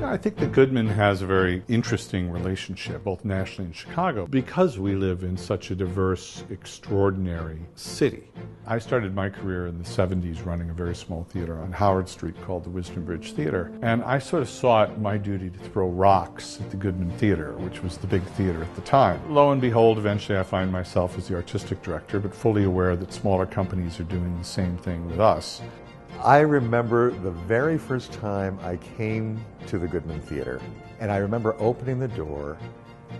I think that Goodman has a very interesting relationship, both nationally and Chicago, because we live in such a diverse, extraordinary city. I started my career in the 70s running a very small theater on Howard Street called the Wisdom Bridge Theater, and I sort of saw it my duty to throw rocks at the Goodman Theater, which was the big theater at the time. Lo and behold, eventually I find myself as the artistic director, but fully aware that smaller companies are doing the same thing with us. I remember the very first time I came to the Goodman Theater, and I remember opening the door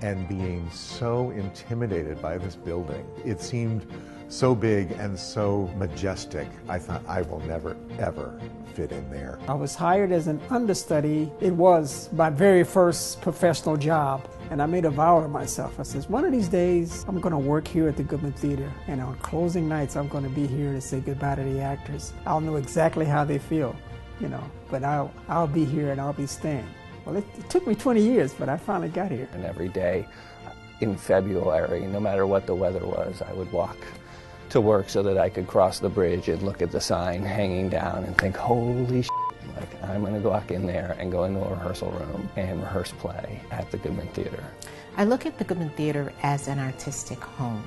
and being so intimidated by this building. It seemed so big and so majestic. I thought, I will never, ever fit in there. I was hired as an understudy. It was my very first professional job. And I made a vow to myself. I said, one of these days, I'm going to work here at the Goodman Theater. And on closing nights, I'm going to be here to say goodbye to the actors. I'll know exactly how they feel, but I'll be here and I'll be staying. Well, it took me 20 years, but I finally got here. And every day in February, no matter what the weather was, I would walk to work so that I could cross the bridge and look at the sign hanging down and think, holy shit. Like, I'm going to walk in there and go into a rehearsal room and rehearse play at the Goodman Theater. I look at the Goodman Theater as an artistic home.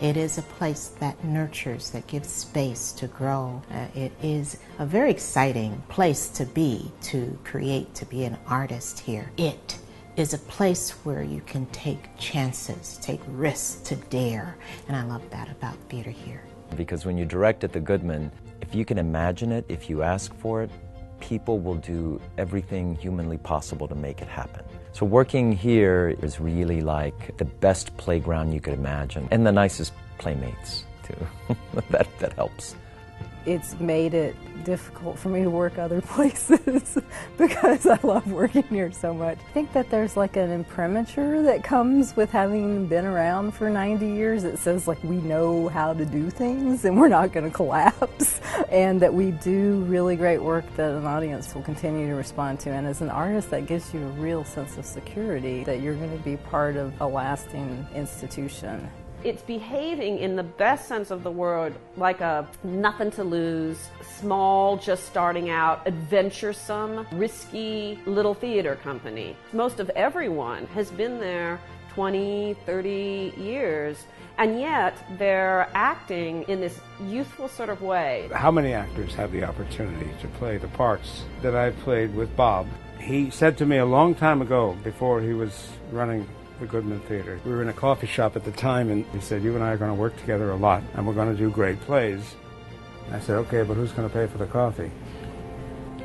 It is a place that nurtures, that gives space to grow. It is a very exciting place to be, to create, to be an artist here. It is a place where you can take chances, take risks, to dare, and I love that about theater here. Because when you direct at the Goodman, if you can imagine it, if you ask for it, people will do everything humanly possible to make it happen. So working here is really like the best playground you could imagine, and the nicest playmates too. that helps. It's made it difficult for me to work other places because I love working here so much. I think that there's like an imprimatur that comes with having been around for 90 years. It says like we know how to do things and we're not going to collapse, and that we do really great work that an audience will continue to respond to. And as an artist, that gives you a real sense of security that you're going to be part of a lasting institution. It's behaving in the best sense of the word like a nothing to lose, small, just starting out, adventuresome, risky little theater company. Most of everyone has been there 20, 30 years, and yet they're acting in this youthful sort of way. How many actors have the opportunity to play the parts that I played with Bob? He said to me a long time ago, before he was running the Goodman Theater. We were in a coffee shop at the time, and he said, you and I are going to work together a lot, and we're going to do great plays. I said, okay, but who's going to pay for the coffee?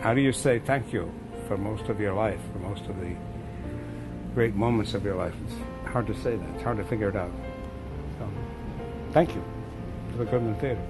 How do you say thank you for most of your life, for most of the great moments of your life? It's hard to say that. It's hard to figure it out. So, thank you to the Goodman Theater.